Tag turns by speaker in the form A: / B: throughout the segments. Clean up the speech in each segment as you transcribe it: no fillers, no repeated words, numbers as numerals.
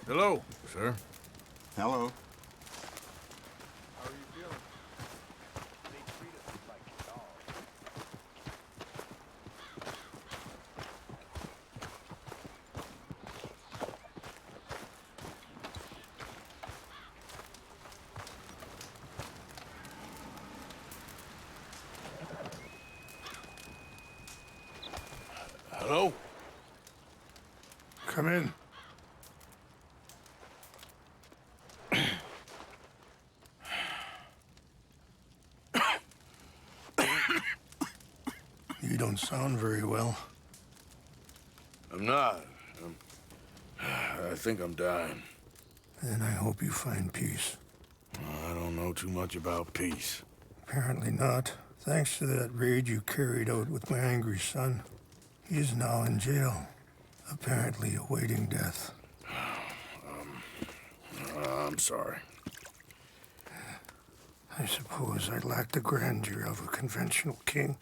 A: Hello, sir.
B: Hello.
C: How are you feeling? They treat us like dogs.
A: Hello?
D: Come in. You don't sound very well.
A: I'm not. I think I'm dying.
D: Then I hope you find peace.
A: I don't know too much about peace.
D: Apparently not. Thanks to that raid you carried out with my angry son. He is now in jail, apparently awaiting death.
A: I'm sorry.
D: I suppose I lack the grandeur of a conventional king.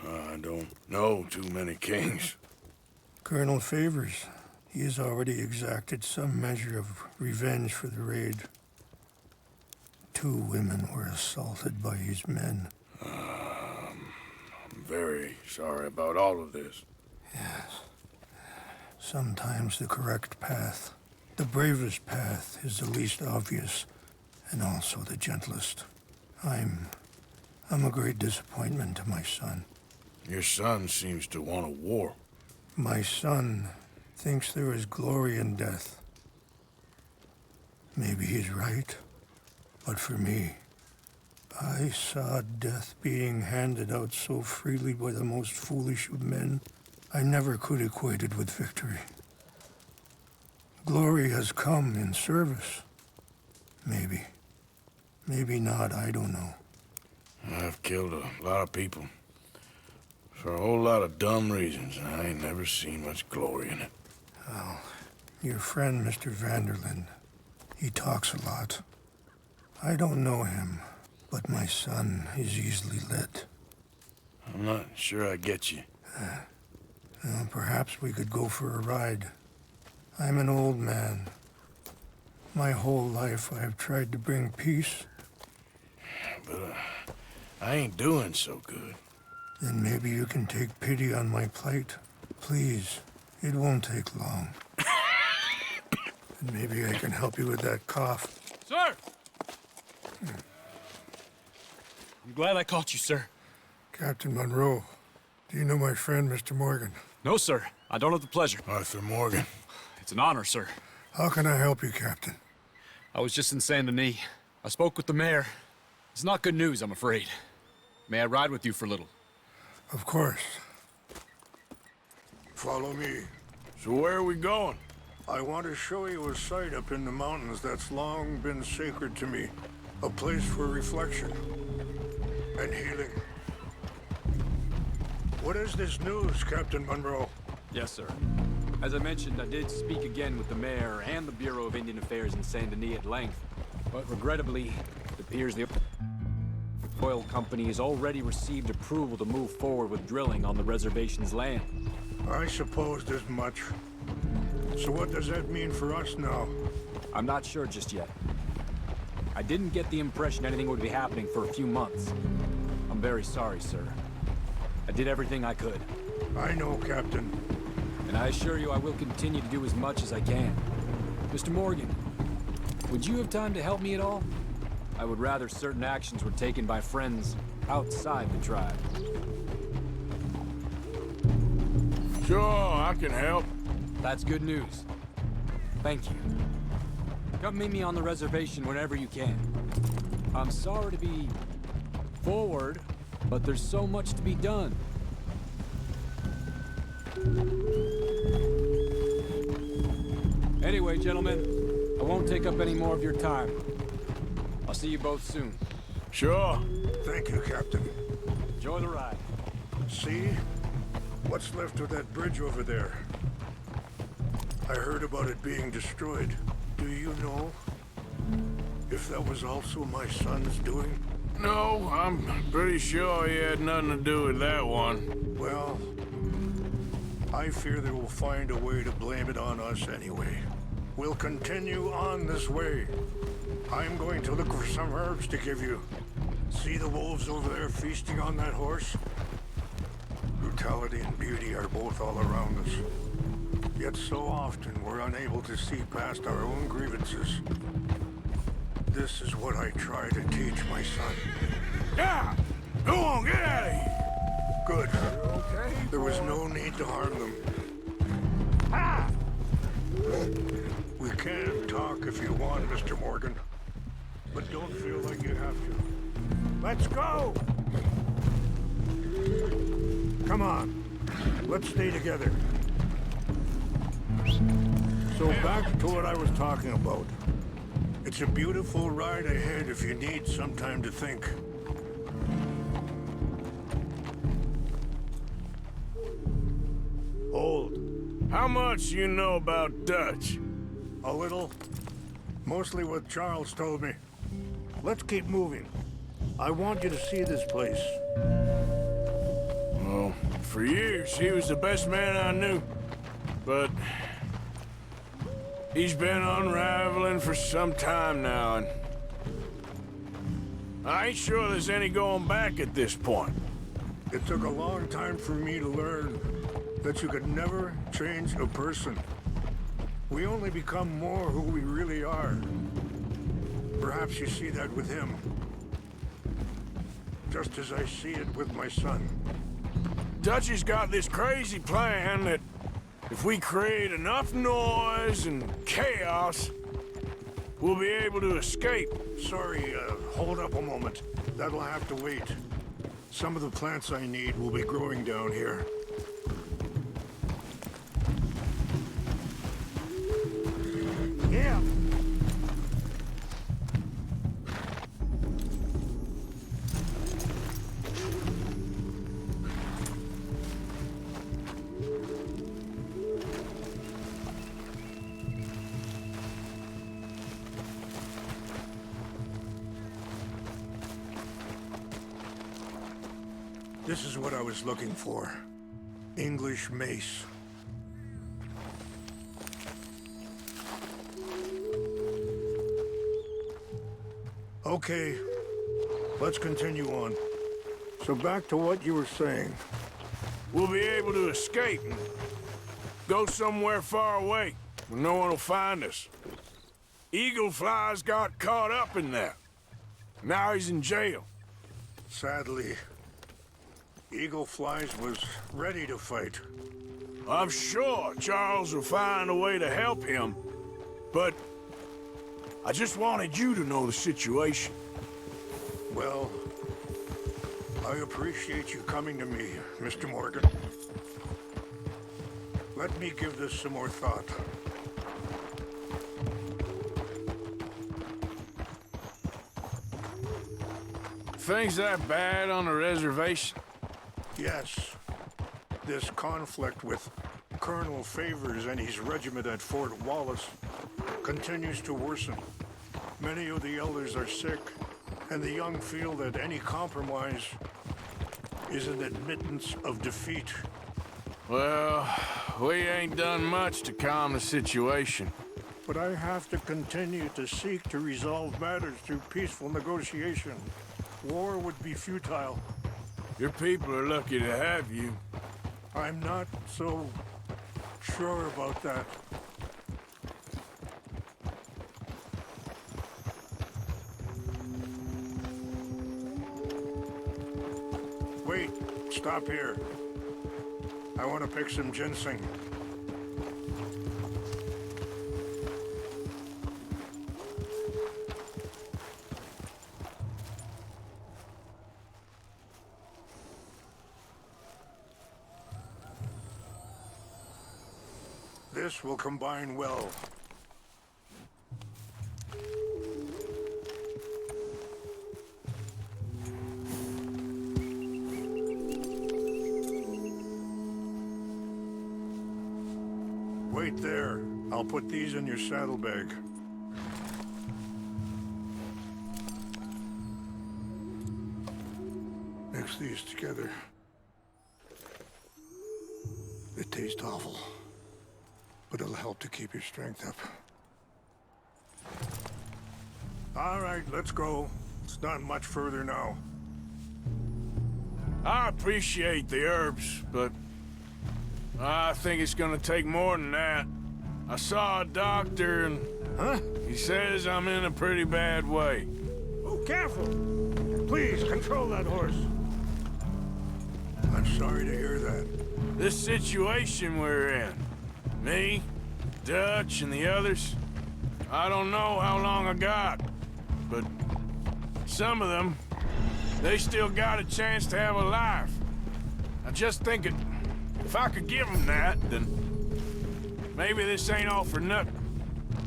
A: I don't know too many kings.
D: Colonel Favors, he has already exacted some measure of revenge for the raid. 2 women were assaulted by his men.
A: I'm very sorry about all of this.
D: Yes. Sometimes the correct path, the bravest path, is the least obvious, and also the gentlest. I'm a great disappointment to my son.
A: Your son seems to want a war.
D: My son thinks there is glory in death. Maybe he's right, but for me, I saw death being handed out so freely by the most foolish of men, I never could equate it with victory. Glory has come in service. Maybe. Maybe not, I don't know.
A: I've killed a lot of people. For a whole lot of dumb reasons, and I ain't never seen much glory in it.
D: Well, your friend, Mr. Vanderlyn, he talks a lot. I don't know him, but my son is easily led.
A: I'm not sure I get you.
D: Well, perhaps we could go for a ride. I'm an old man. My whole life I have tried to bring peace.
A: But I ain't doing so good.
D: Then maybe you can take pity on my plight. Please, it won't take long. And maybe I can help you with that cough.
E: Sir! I'm glad I caught you, sir.
D: Captain Monroe, do you know my friend, Mr. Morgan?
E: No, sir. I don't have the pleasure.
A: Arthur Morgan.
E: It's an honor, sir.
D: How can I help you, Captain?
E: I was just in Saint Denis. I spoke with the mayor. It's not good news, I'm afraid. May I ride with you for a little?
D: Of course. Follow me.
A: So where are we going?
D: I want to show you a site up in the mountains that's long been sacred to me. A place for reflection and healing. What is this news, Captain Monroe?
E: Yes, sir. As I mentioned, I did speak again with the mayor and the Bureau of Indian Affairs in Saint Denis at length. But regrettably, it appears the oil company has already received approval to move forward with drilling on the reservation's land.
D: I supposed as much. So what does that mean for us now?
E: I'm not sure just yet. I didn't get the impression anything would be happening for a few months. I'm very sorry, sir. I did everything I could.
D: I know, Captain.
E: And I assure you I will continue to do as much as I can. Mr. Morgan, would you have time to help me at all? I would rather certain actions were taken by friends outside the tribe.
A: Sure, I can help.
E: That's good news. Thank you. Come meet me on the reservation whenever you can. I'm sorry to be forward, but there's so much to be done. Anyway, gentlemen, I won't take up any more of your time. I'll see you both soon.
A: Sure.
D: Thank you, Captain.
E: Enjoy the ride.
D: See? What's left of that bridge over there? I heard about it being destroyed. Do you know if that was also my son's doing?
A: No, I'm pretty sure he had nothing to do with that one.
D: Well, I fear they will find a way to blame it on us anyway. We'll continue on this way. I'm going to look for some herbs to give you. See the wolves over there feasting on that horse? Brutality and beauty are both all around us. Yet so often we're unable to see past our own grievances. This is what I try to teach my son.
A: Yeah! Go on, get out of here!
D: Good.
C: Okay?
D: There was no need to harm them.
A: Ah!
D: We can talk if you want, Mr. Morgan. But don't feel like you have to. Let's go! Come on. Let's stay together. So back to what I was talking about. It's a beautiful ride ahead if you need some time to think. Old.
A: How much you know about Dutch?
D: A little. Mostly what Charles told me. Let's keep moving. I want you to see this place.
A: Well, for years, he was the best man I knew. But he's been unraveling for some time now, and I ain't sure there's any going back at this point.
D: It took a long time for me to learn that you could never change a person. We only become more who we really are. Perhaps you see that with him. Just as I see it with my son.
A: Dutch has got this crazy plan that if we create enough noise and chaos, we'll be able to escape.
D: Sorry, hold up a moment. That'll have to wait. Some of the plants I need will be growing down here. Yeah. This is what I was looking for. English mace. Okay, let's continue on. So back to what you were saying.
A: We'll be able to escape and go somewhere far away where no one will find us. Eagle Fly's got caught up in that. Now he's in jail.
D: Sadly, Eagle Flies was ready to fight.
A: I'm sure Charles will find a way to help him, but I just wanted you to know the situation.
D: Well, I appreciate you coming to me, Mr. Morgan. Let me give this some more thought.
A: Things that bad on the reservation?
D: Yes, this conflict with Colonel Favors and his regiment at Fort Wallace continues to worsen. Many of the elders are sick, and the young feel that any compromise is an admittance of defeat.
A: Well, we ain't done much to calm the situation.
D: But I have to continue to seek to resolve matters through peaceful negotiation. War would be futile.
A: Your people are lucky to have you.
D: I'm not so sure about that. Wait, stop here. I want to pick some ginseng. This will combine well. Wait there. I'll put these in your saddlebag. Mix these together. They taste awful, but it'll help to keep your strength up. All right, let's go. It's not much further now.
A: I appreciate the herbs, but I think it's gonna take more than that. I saw a doctor and
D: Huh?
A: he says I'm in a pretty bad way.
D: Oh, careful! Please, control that horse. I'm sorry to hear that.
A: This situation we're in, me, Dutch, and the others, I don't know how long I got, but some of them, they still got a chance to have a life. I just think if I could give them that, then maybe this ain't all for nothing.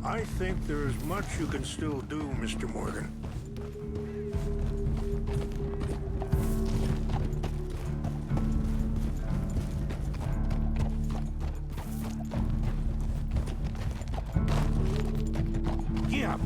D: I think there is much you can still do, Mr. Morgan. Yeah.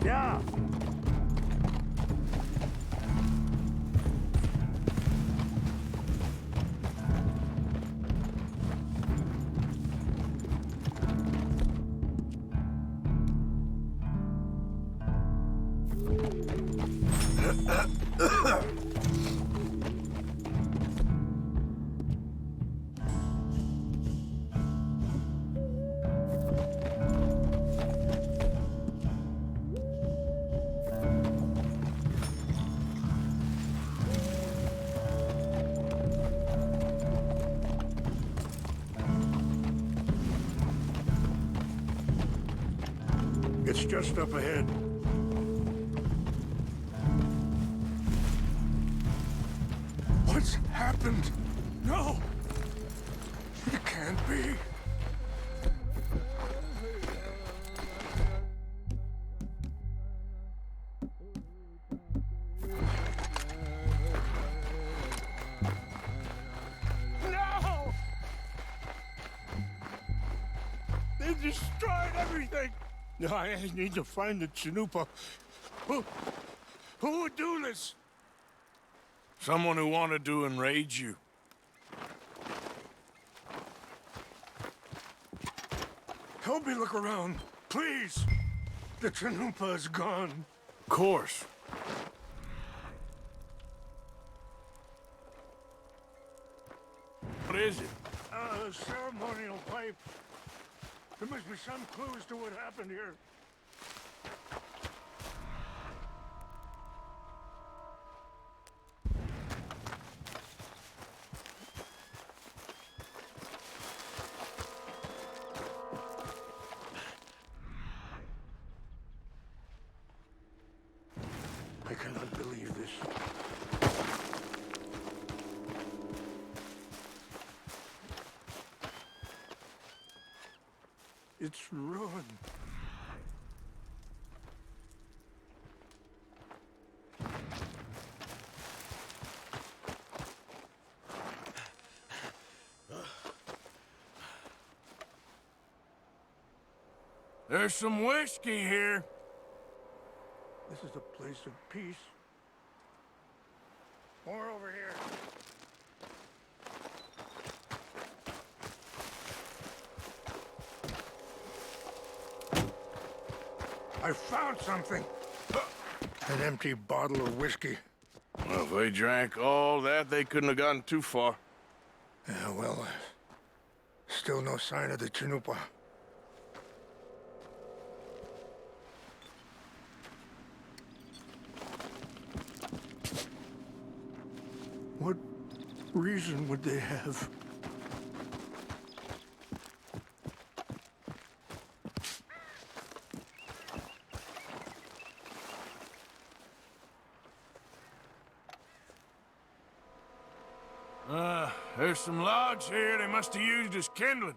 D: Yeah. It's just up ahead. What's happened? No! It can't be. No! They destroyed everything! I need to find the Chanupa. Who would do this?
A: Someone who wanted to enrage you.
D: Help me look around, please. The Chanupa is gone.
A: Of course. What is it?
D: A ceremonial pipe. There must be some clues to what happened here. I cannot believe this. It's ruined.
A: There's some whiskey here.
D: This is a place of peace. More over here. I found something. An empty bottle of whiskey.
A: Well, if they drank all that, they couldn't have gotten too far.
D: Yeah, well, still no sign of the Chanupa. What reason would they have?
A: There's some logs here they must have used as kindling.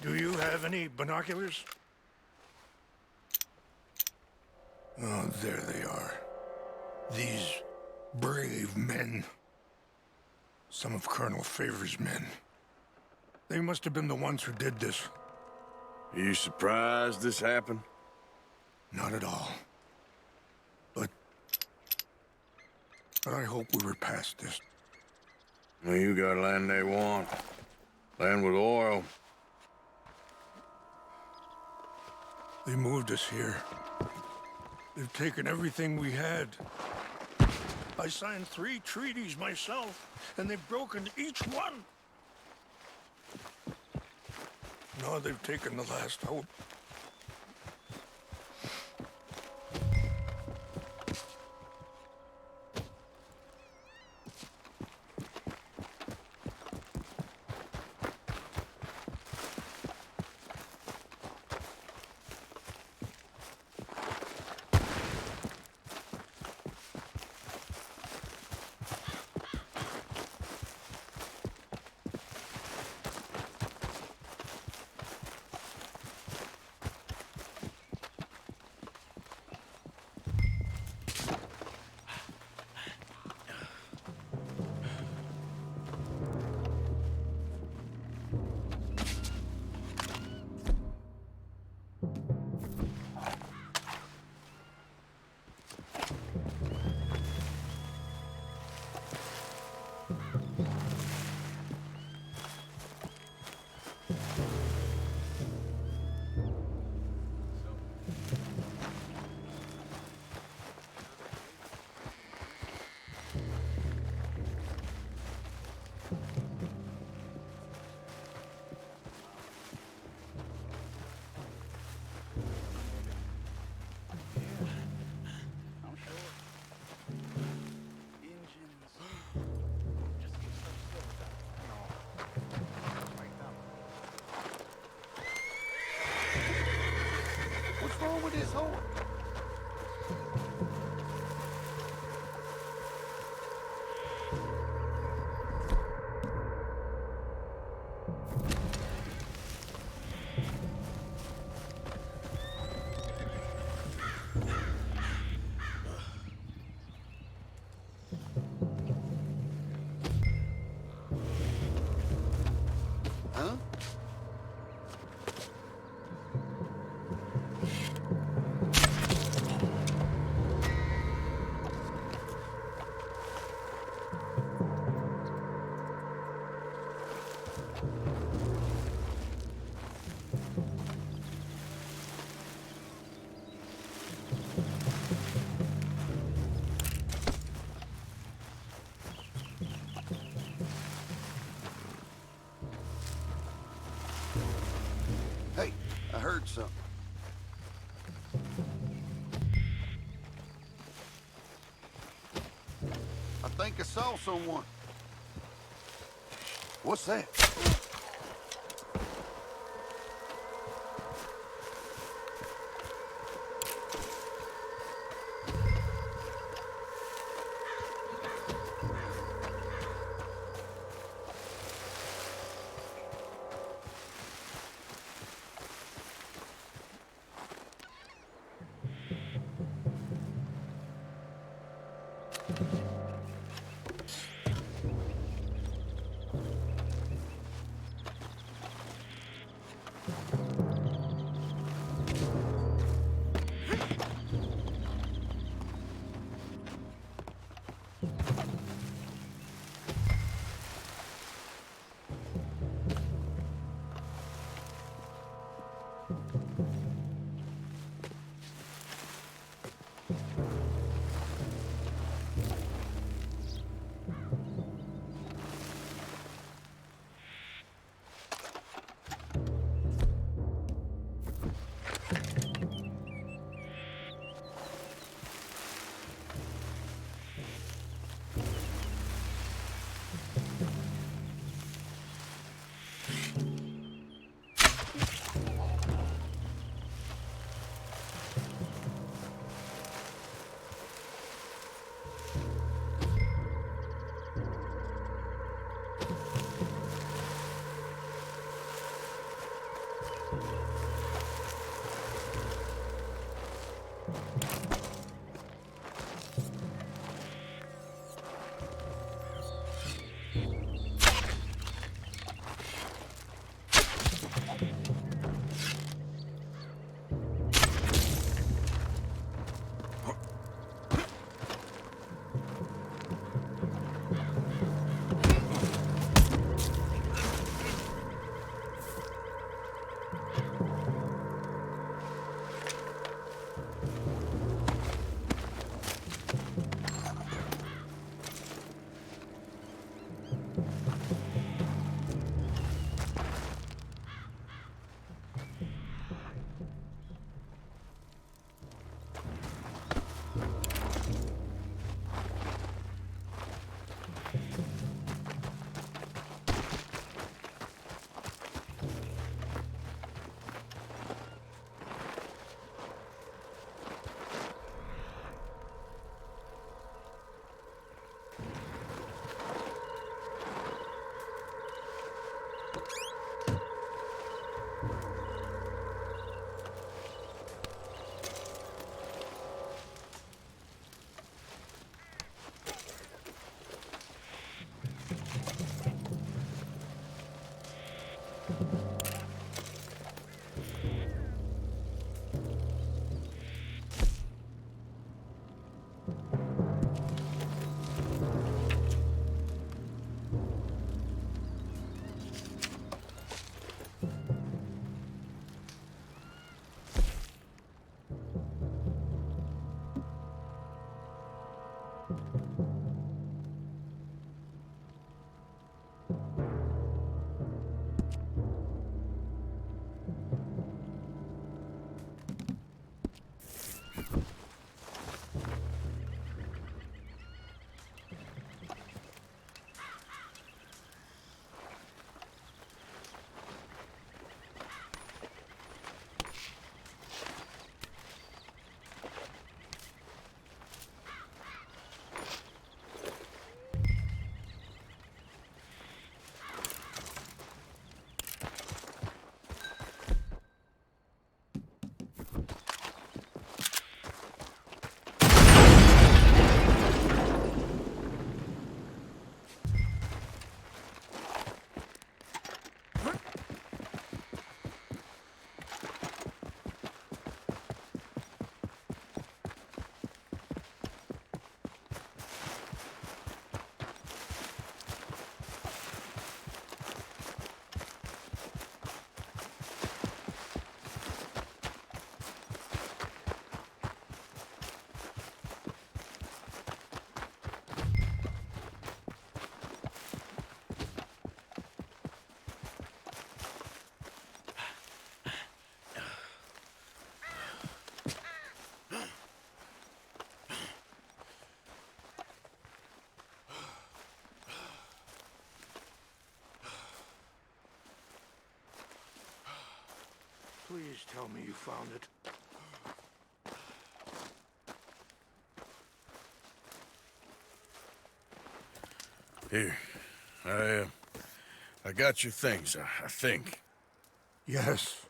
D: Do you have any binoculars? Oh, there they are. These brave men. Some of Colonel Favor's men. They must have been the ones who did this.
A: Are you surprised this happened?
D: Not at all. But I hope we were past this.
A: Well, you got land they want. Land with oil.
D: They moved us here. They've taken everything we had. I signed 3 treaties myself, and they've broken each one. Now they've taken the last hope.
C: What's wrong with this horse? Huh? Hey, I heard something. I think I saw someone. What's that?
D: Please tell me you found it.
A: Here. I got your things, I think.
D: Yes.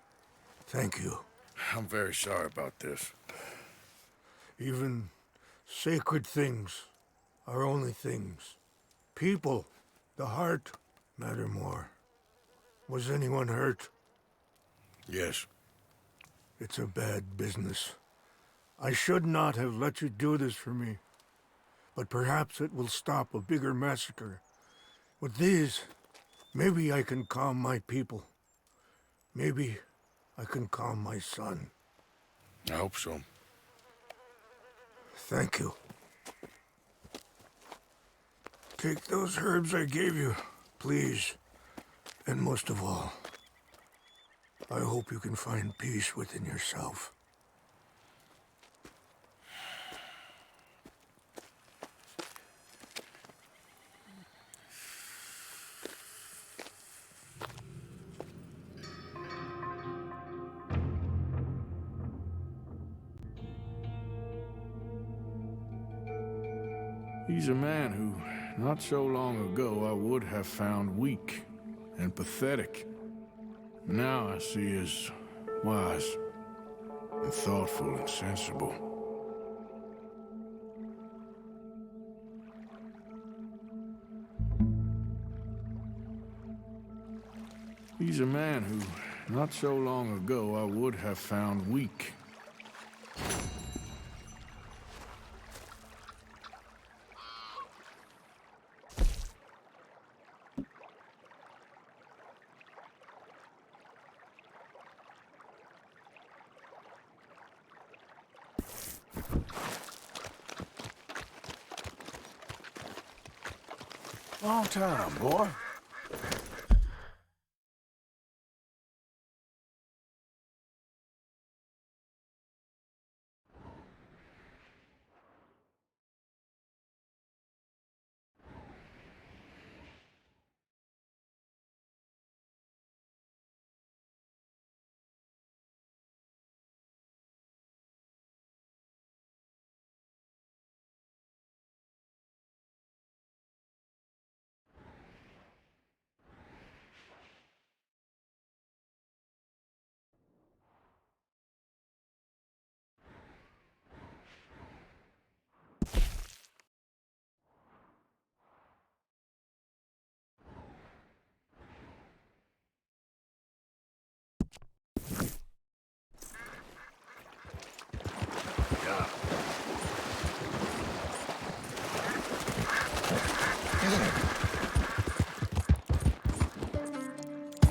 D: Thank you.
A: I'm very sorry about this.
D: Even sacred things are only things. People, the heart, matter more. Was anyone hurt?
A: Yes.
D: It's a bad business. I should not have let you do this for me. But perhaps it will stop a bigger massacre. With these, maybe I can calm my people. Maybe I can calm my son.
A: I hope so.
D: Thank you. Take those herbs I gave you, please. And most of all, I hope you can find peace within yourself.
A: He's a man who, not so long ago, I would have found weak and pathetic. Now I see as wise and thoughtful and sensible. He's a man who, not so long ago, I would have found weak. Long time, boy.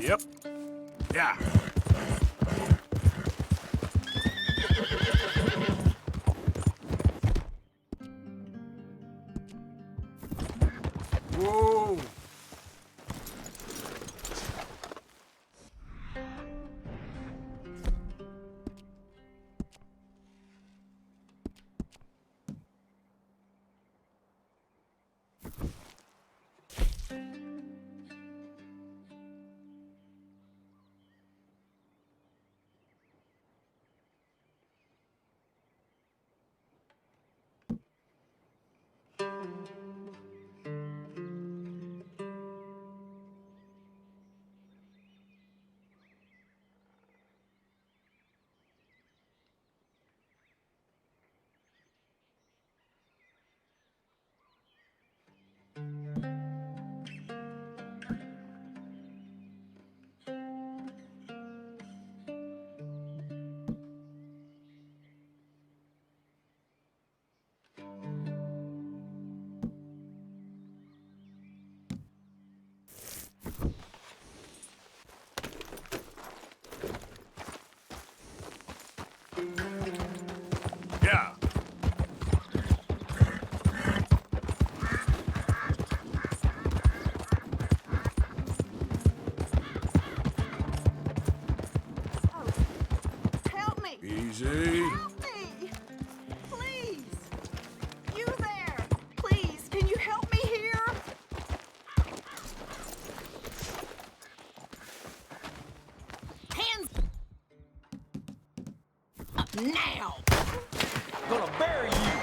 A: Yep. Yeah. Whoa. Yeah.
B: Help me!
A: Easy.
B: Help me! Please! You there! Please, can you help me here? Hands up now!
C: Gonna bury you!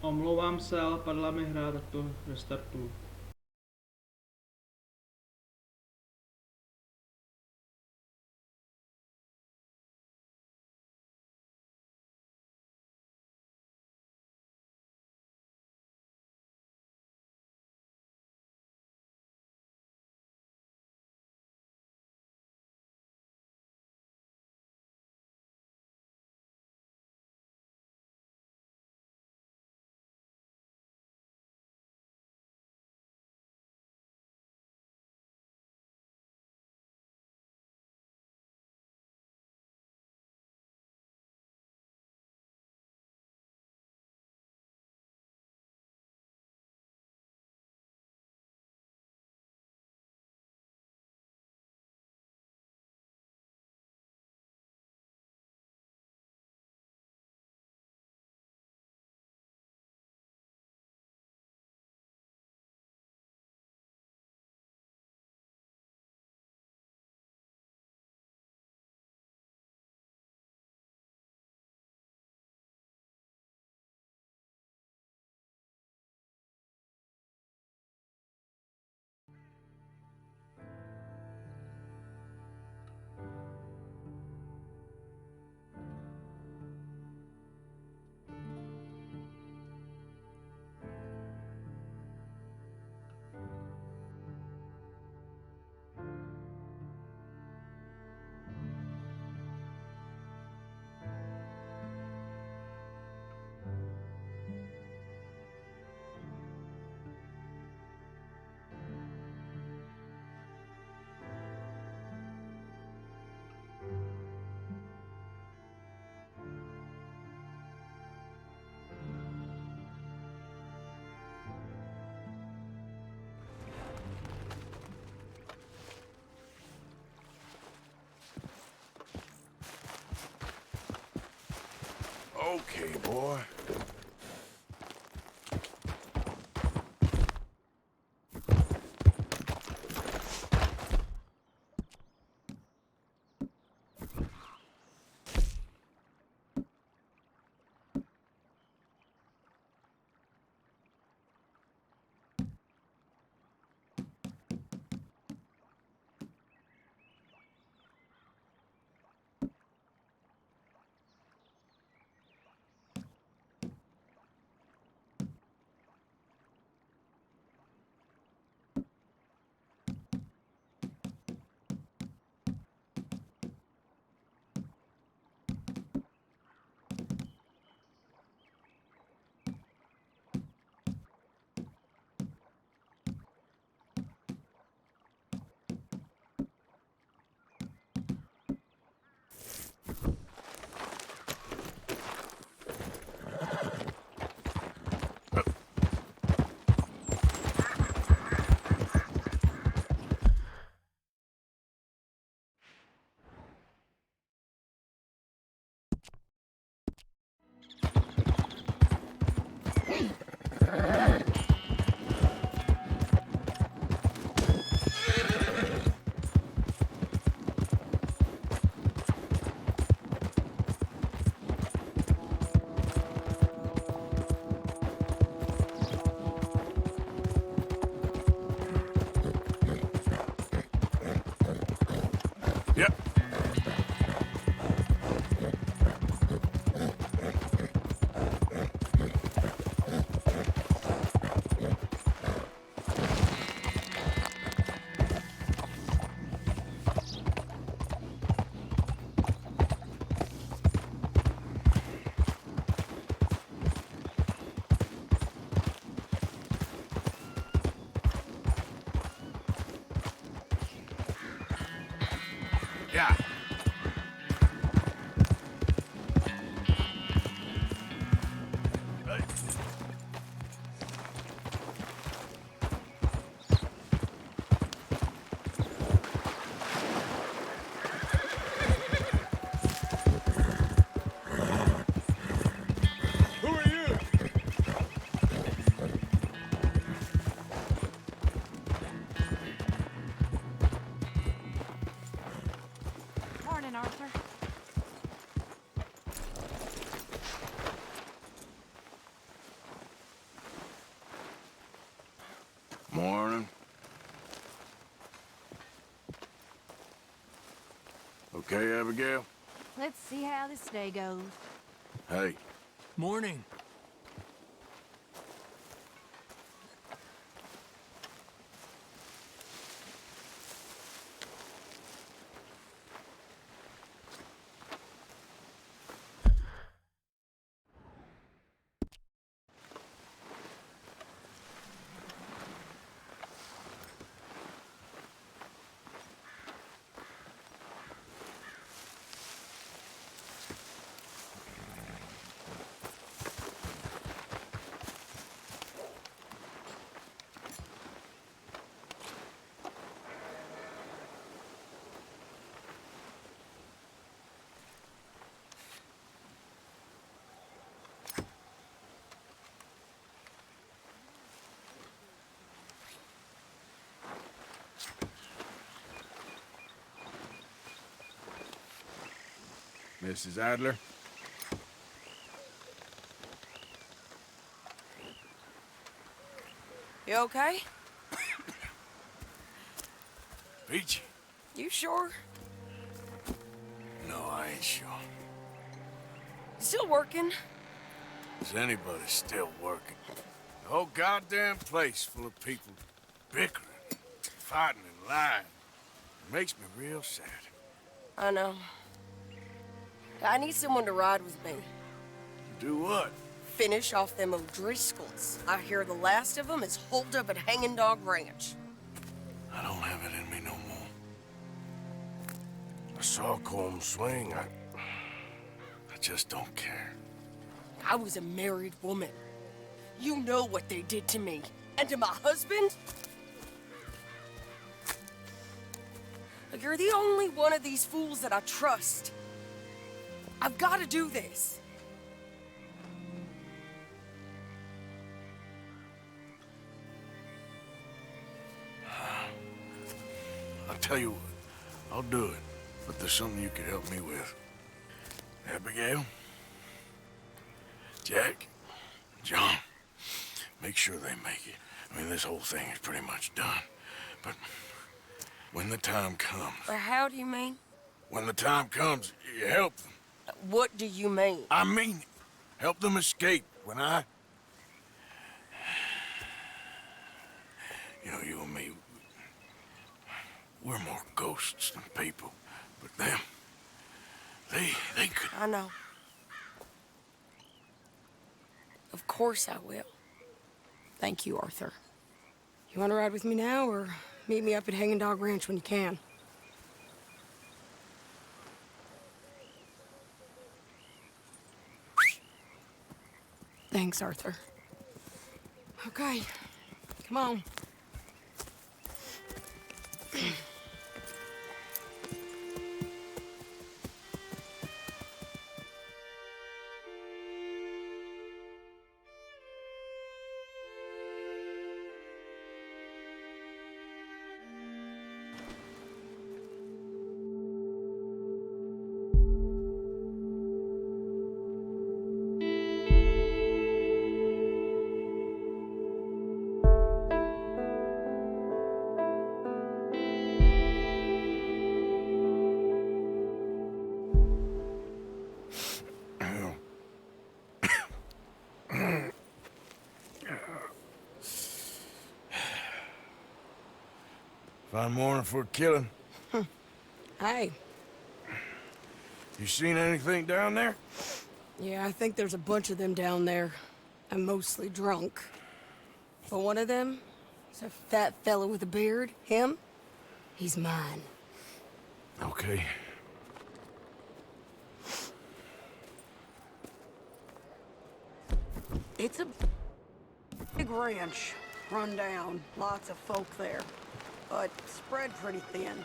F: Omlouvám se, ale padla mi hra, tak to restartuju.
A: Okay, boy. Yep. Yeah. Who are you?
B: Morning, Arthur.
A: Morning. Okay, Abigail?
B: Let's see how this day goes.
A: Hey.
G: Morning.
A: Mrs. Adler?
H: You okay?
A: Peachy?
H: You sure?
A: No, I ain't sure.
H: Still working?
A: Is anybody still working? The whole goddamn place full of people bickering, fighting and lying. It makes me real sad.
H: I know. I need someone to ride with me.
A: Do what?
H: Finish off them O'Driscolls. I hear the last of them is holed up at Hanging Dog Ranch.
A: I don't have it in me no more. I saw Colm swing. I just don't care.
H: I was a married woman. You know what they did to me. And to my husband? You're the only one of these fools that I trust. I've got to do this.
A: I'll tell you what. I'll do it. But there's something you could help me with. Abigail? Jack? John? Make sure they make it. I mean, this whole thing is pretty much done. But when the time comes...
H: How do you mean?
A: When the time comes, you help them.
H: What do you mean?
A: I mean it. Help them escape. When I... You know, you and me, we're more ghosts than people. But them, they could...
H: I know. Of course I will. Thank you, Arthur. You want to ride with me now, or meet me up at Hanging Dog Ranch when you can? Thanks, Arthur. Okay, come on.
A: Fine morning for a killing.
H: Hey.
A: You seen anything down there?
H: Yeah, I think there's a bunch of them down there. I'm mostly drunk. But one of them is a fat fella with a beard. Him? He's mine.
A: Okay.
B: It's a big ranch, run down, lots of folk there, but spread pretty thin.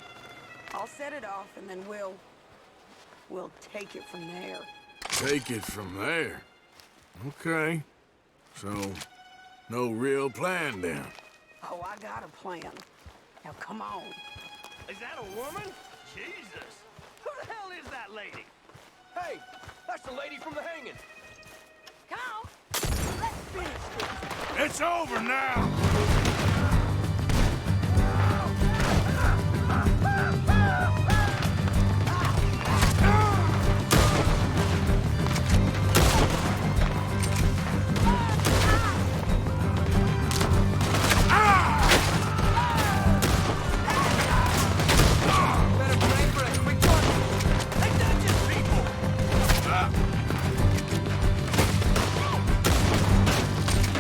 B: I'll set it off and then we'll take it from there.
A: Take it from there. Okay. So, no real plan then.
B: Oh, I got a plan. Now come on.
C: Is that a woman? Jesus! Who the hell is that lady? Hey, that's the lady from the hanging.
B: Come on. Let's finish this.
A: It's over now!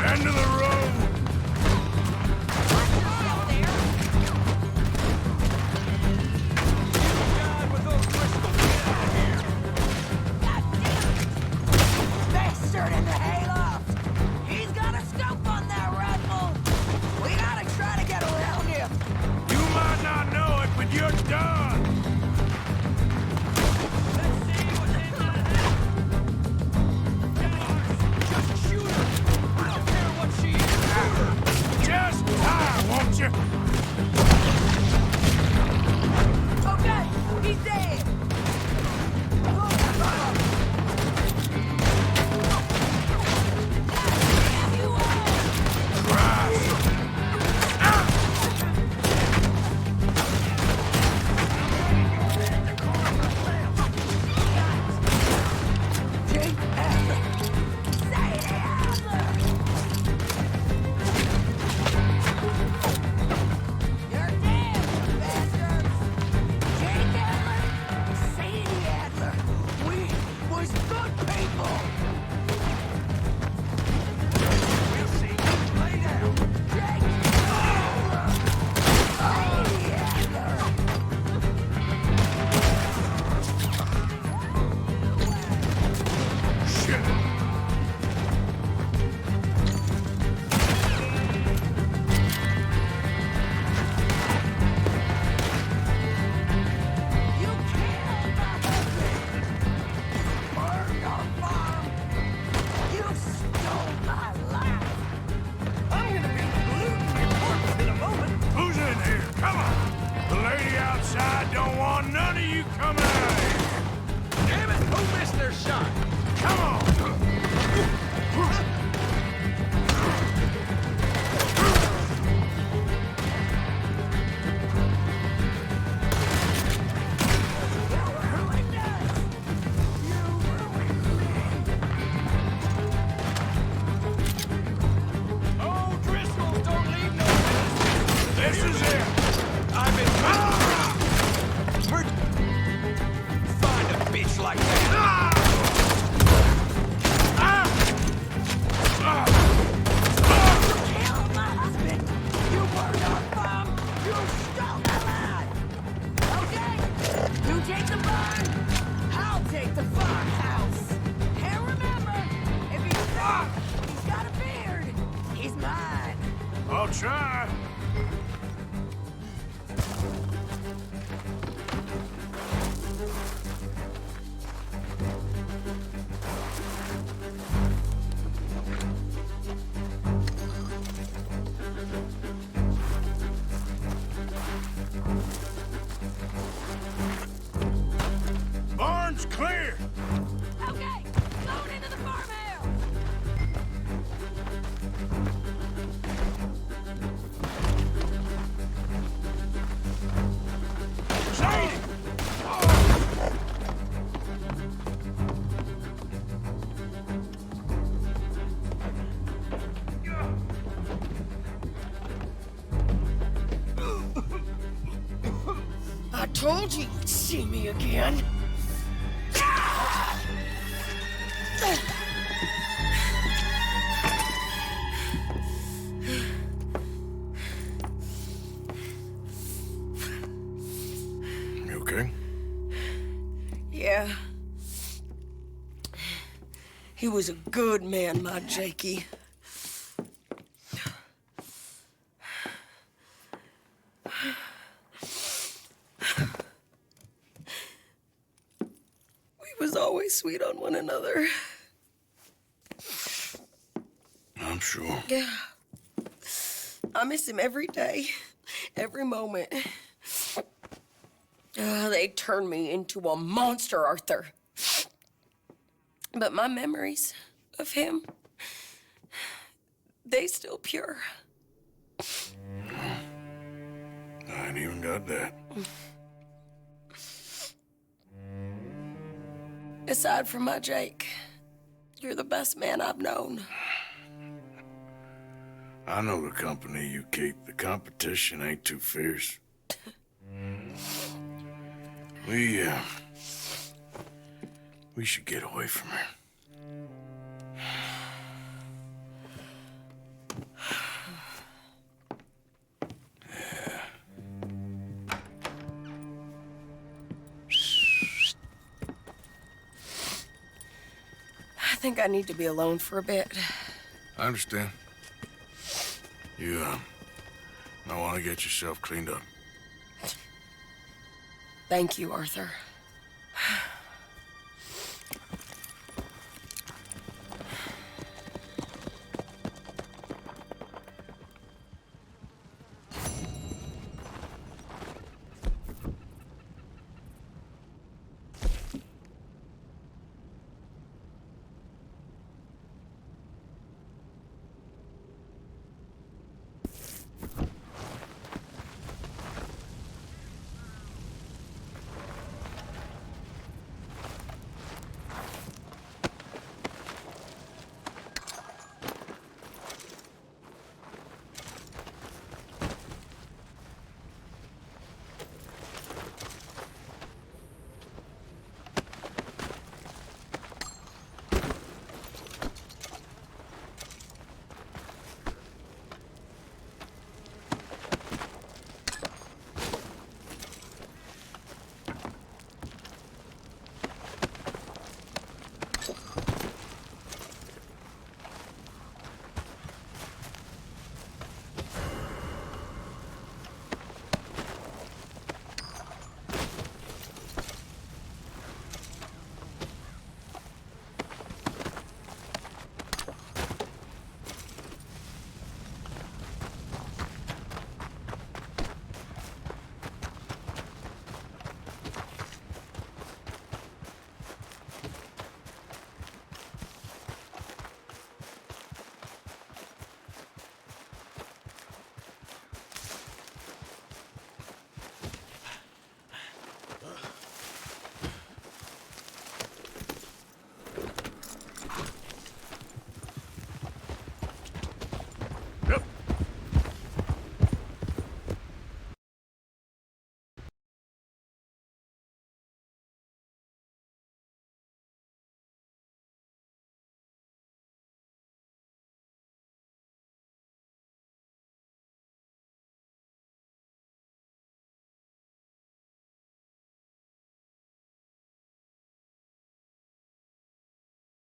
A: End of the road!
B: Bastard in the hayloft! He's got a scope on that rifle! We gotta try to get around him!
A: You might not know it, but you're done!
C: Let's see what's in that Just shoot her! I don't care what she is! Shoot her!
A: Just die, won't you?
B: Okay, he's dead!
A: coming out of here!
C: Damn it! Who missed their shot?
A: Come on!
C: Oh, Driscolls don't leave no
A: This is it!
C: I've been find a bitch like that.
B: Killed my husband! You burned our farm! You stole my land! Okay, you take the barn, I'll take the farmhouse. And remember, if he's got a beard, he's mine.
A: I'll try. Barn's clear.
B: Okay, going into the farmhouse.
A: Sadie!
H: I told you you'd see me again.
A: You okay?
H: Yeah. He was a good man, my Jakey. We was always sweet on one another.
A: I'm sure.
H: Yeah. I miss him every day, every moment. They turned me into a monster, Arthur. But my memories of him, they still pure.
A: I ain't even got that.
H: Aside from my Jake, you're the best man I've known.
A: I know the company you keep. The competition ain't too fierce. We should get away from here.
H: I think I need to be alone for a bit.
A: I understand. You, might want to get yourself cleaned up.
H: Thank you, Arthur.